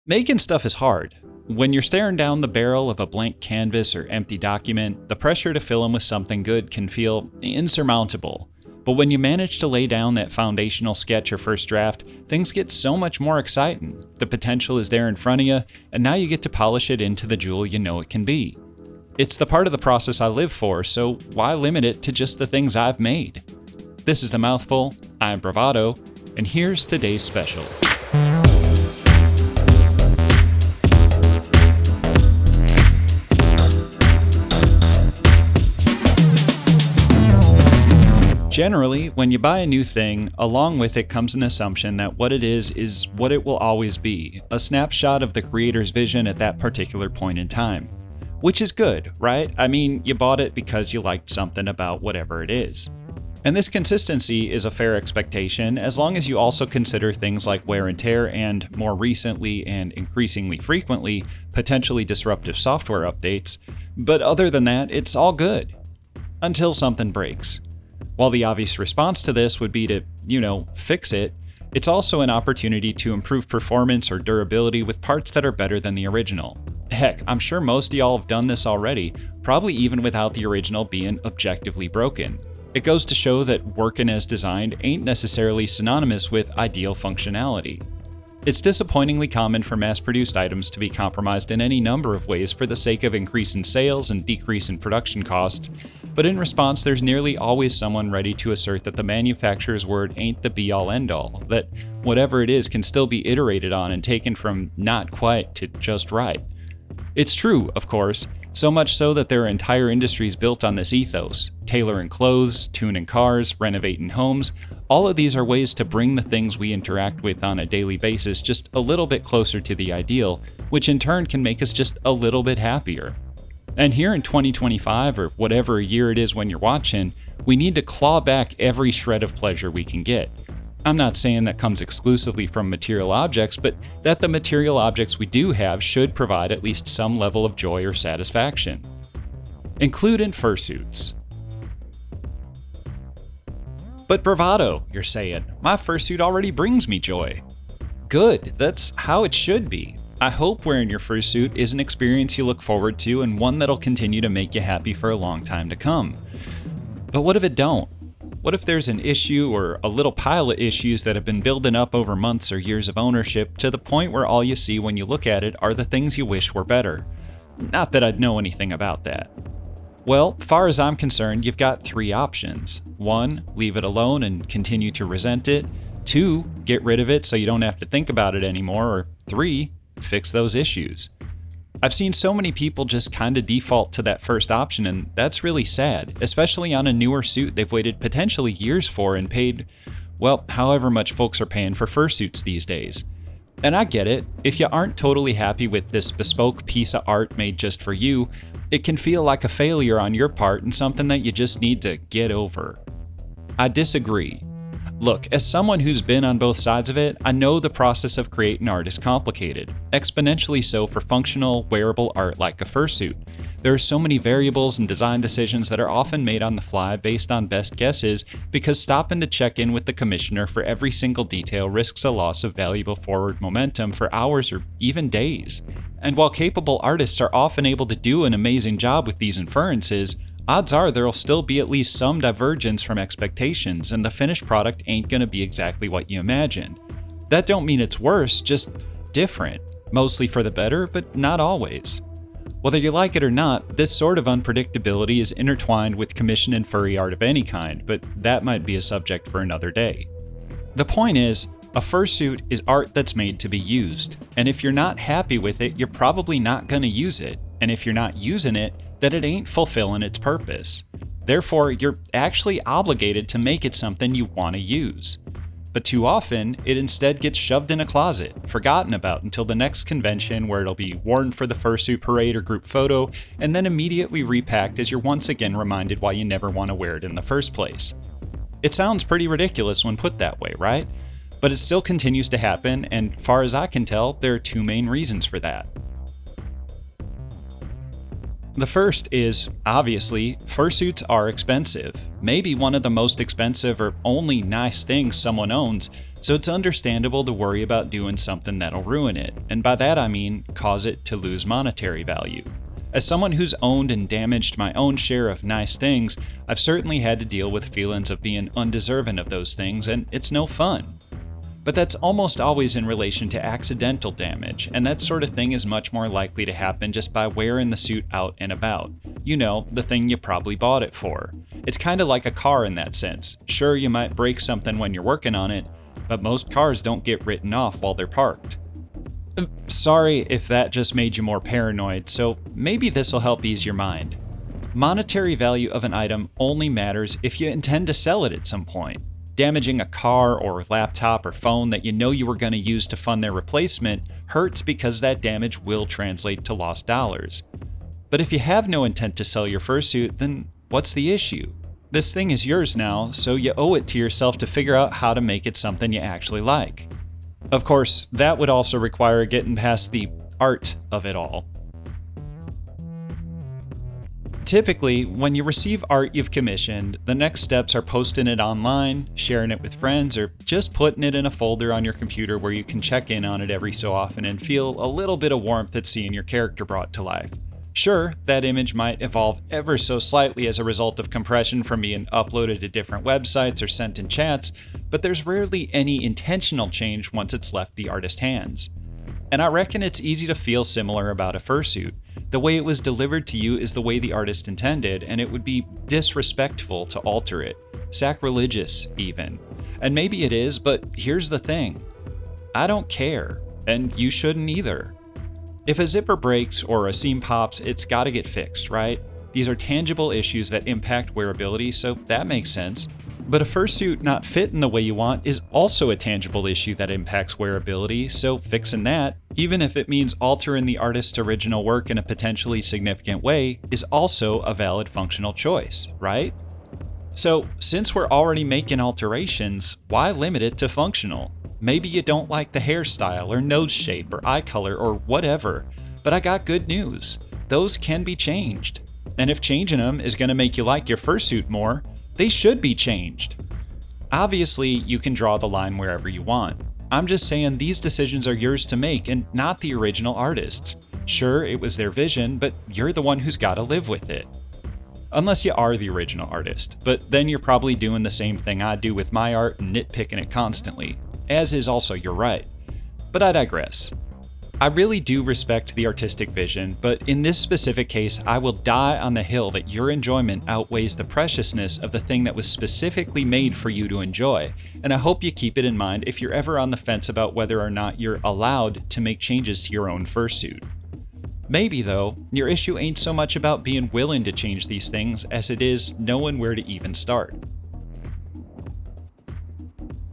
Making stuff is hard. When you're staring down the barrel of a blank canvas or empty document, the pressure to fill them with something good can feel insurmountable. But when you manage to lay down that foundational sketch or first draft, things get so much more exciting. The potential is there in front of you, and now you get to polish it into the jewel you know it can be. It's the part of the process I live for, so why limit it to just the things I've made? This is The Mouthful, I'm Bravado, and here's today's special. Generally, when you buy a new thing, along with it comes an assumption that what it is what it will always be, a snapshot of the creator's vision at that particular point in time. Which is good, right? I mean, you bought it because you liked something about whatever it is. And this consistency is a fair expectation as long as you also consider things like wear and tear and, more recently and increasingly frequently, potentially disruptive software updates. But other than that, it's all good. Until something breaks. While the obvious response to this would be to, fix it, it's also an opportunity to improve performance or durability with parts that are better than the original. Heck, I'm sure most of y'all have done this already, probably even without the original being objectively broken. It goes to show that working as designed ain't necessarily synonymous with ideal functionality. It's disappointingly common for mass-produced items to be compromised in any number of ways for the sake of increase in sales and decrease in production costs, but in response there's nearly always someone ready to assert that the manufacturer's word ain't the be-all end-all, that whatever it is can still be iterated on and taken from not quite to just right. It's true, of course, so much so that there are entire industries built on this ethos. Tailoring clothes, tuning cars, renovating homes, all of these are ways to bring the things we interact with on a daily basis just a little bit closer to the ideal, which in turn can make us just a little bit happier. And here in 2025, or whatever year it is when you're watching, we need to claw back every shred of pleasure we can get. I'm not saying that comes exclusively from material objects, but that the material objects we do have should provide at least some level of joy or satisfaction. Including fursuits. But Bravado, you're saying, my fursuit already brings me joy. Good, that's how it should be. I hope wearing your fursuit is an experience you look forward to and one that'll continue to make you happy for a long time to come. But what if it don't? What if there's an issue or a little pile of issues that have been building up over months or years of ownership to the point where all you see when you look at it are the things you wish were better? Not that I'd know anything about that. Well, far as I'm concerned, you've got three options. 1, leave it alone and continue to resent it. 2, get rid of it so you don't have to think about it anymore. Or 3, fix those issues. I've seen so many people just kinda default to that first option, and that's really sad, especially on a newer suit they've waited potentially years for and paid, well, however much folks are paying for fursuits these days. And I get it, if you aren't totally happy with this bespoke piece of art made just for you, it can feel like a failure on your part and something that you just need to get over. I disagree. Look, as someone who's been on both sides of it, I know the process of creating art is complicated, exponentially so for functional, wearable art like a fursuit. There are so many variables and design decisions that are often made on the fly based on best guesses because stopping to check in with the commissioner for every single detail risks a loss of valuable forward momentum for hours or even days. And while capable artists are often able to do an amazing job with these inferences, odds are there'll still be at least some divergence from expectations, and the finished product ain't gonna be exactly what you imagined. That don't mean it's worse, just different. Mostly for the better, but not always. Whether you like it or not, this sort of unpredictability is intertwined with commission and furry art of any kind, but that might be a subject for another day. The point is, a fursuit is art that's made to be used, and if you're not happy with it, you're probably not gonna use it, and if you're not using it, then it ain't fulfilling its purpose. Therefore, you're actually obligated to make it something you want to use. But too often, it instead gets shoved in a closet, forgotten about until the next convention where it'll be worn for the fursuit parade or group photo, and then immediately repacked as you're once again reminded why you never want to wear it in the first place. It sounds pretty ridiculous when put that way, right? But it still continues to happen, and far as I can tell, there are two main reasons for that. The first is, obviously, fursuits are expensive. Maybe one of the most expensive or only nice things someone owns, So it's understandable to worry about doing something that'll ruin it, and by that I mean cause it to lose monetary value. As someone who's owned and damaged my own share of nice things, I've certainly had to deal with feelings of being undeserving of those things, and it's no fun. But that's almost always in relation to accidental damage, and that sort of thing is much more likely to happen just by wearing the suit out and about. You know, the thing you probably bought it for. It's kind of like a car in that sense. Sure, you might break something when you're working on it, but most cars don't get written off while they're parked. Sorry if that just made you more paranoid, so maybe this'll help ease your mind. Monetary value of an item only matters if you intend to sell it at some point. Damaging a car or laptop or phone that you know you were going to use to fund their replacement hurts because that damage will translate to lost dollars. But if you have no intent to sell your fursuit, then what's the issue? This thing is yours now, so you owe it to yourself to figure out how to make it something you actually like. Of course, that would also require getting past the art of it all. Typically, when you receive art you've commissioned, the next steps are posting it online, sharing it with friends, or just putting it in a folder on your computer where you can check in on it every so often and feel a little bit of warmth at seeing your character brought to life. Sure, that image might evolve ever so slightly as a result of compression from being uploaded to different websites or sent in chats, but there's rarely any intentional change once it's left the artist's hands. And I reckon it's easy to feel similar about a fursuit. The way it was delivered to you is the way the artist intended, and it would be disrespectful to alter it. Sacrilegious, even. And maybe it is, but here's the thing. I don't care, and you shouldn't either. If a zipper breaks or a seam pops, it's gotta get fixed, right? These are tangible issues that impact wearability, so that makes sense. But a fursuit not fitting the way you want is also a tangible issue that impacts wearability, so fixing that, even if it means altering the artist's original work in a potentially significant way, is also a valid functional choice, right? So, since we're already making alterations, why limit it to functional? Maybe you don't like the hairstyle or nose shape or eye color or whatever, but I got good news. Those can be changed. And if changing them is going to make you like your fursuit more, they should be changed. Obviously, you can draw the line wherever you want. I'm just saying these decisions are yours to make and not the original artist's. Sure, it was their vision, but you're the one who's got to live with it. Unless you are the original artist, but then you're probably doing the same thing I do with my art and nitpicking it constantly, as is also your right. But I digress. I really do respect the artistic vision, but in this specific case, I will die on the hill that your enjoyment outweighs the preciousness of the thing that was specifically made for you to enjoy, and I hope you keep it in mind if you're ever on the fence about whether or not you're allowed to make changes to your own fursuit. Maybe, though, your issue ain't so much about being willing to change these things as it is knowing where to even start.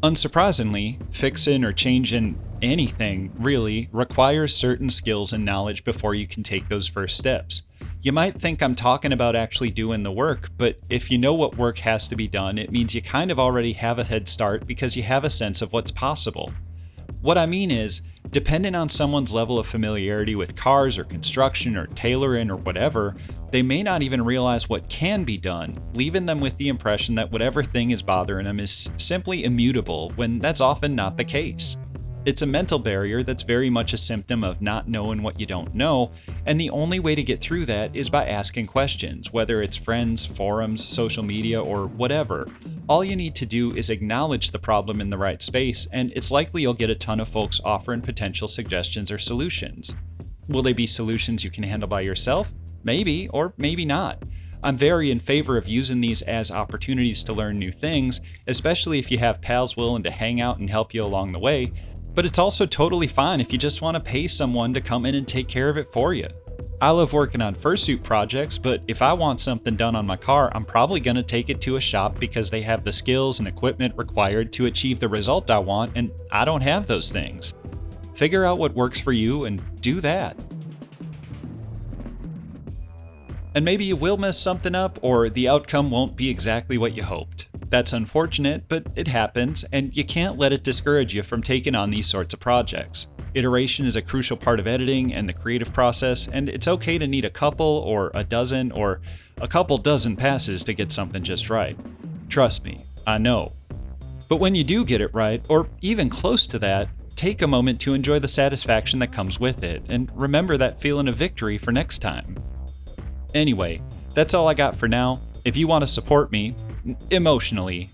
Unsurprisingly, fixing or changing anything, really, requires certain skills and knowledge before you can take those first steps. You might think I'm talking about actually doing the work, but if you know what work has to be done, it means you kind of already have a head start because you have a sense of what's possible. What I mean is, depending on someone's level of familiarity with cars or construction or tailoring or whatever, they may not even realize what can be done, leaving them with the impression that whatever thing is bothering them is simply immutable when that's often not the case. It's a mental barrier that's very much a symptom of not knowing what you don't know, and the only way to get through that is by asking questions, whether it's friends, forums, social media, or whatever. All you need to do is acknowledge the problem in the right space, and it's likely you'll get a ton of folks offering potential suggestions or solutions. Will they be solutions you can handle by yourself? Maybe, or maybe not. I'm very in favor of using these as opportunities to learn new things, especially if you have pals willing to hang out and help you along the way, but it's also totally fine if you just want to pay someone to come in and take care of it for you. I love working on fursuit projects, but if I want something done on my car, I'm probably going to take it to a shop because they have the skills and equipment required to achieve the result I want, and I don't have those things. Figure out what works for you and do that. And maybe you will mess something up, or the outcome won't be exactly what you hoped. That's unfortunate, but it happens, and you can't let it discourage you from taking on these sorts of projects. Iteration is a crucial part of editing and the creative process, and it's okay to need a couple, or a dozen, or a couple dozen passes to get something just right. Trust me, I know. But when you do get it right, or even close to that, take a moment to enjoy the satisfaction that comes with it, and remember that feeling of victory for next time. Anyway, that's all I got for now. If you want to support me, emotionally,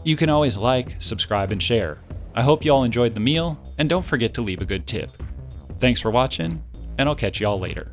you can always like, subscribe, and share. I hope you all enjoyed the meal, and don't forget to leave a good tip. Thanks for watching, and I'll catch y'all later.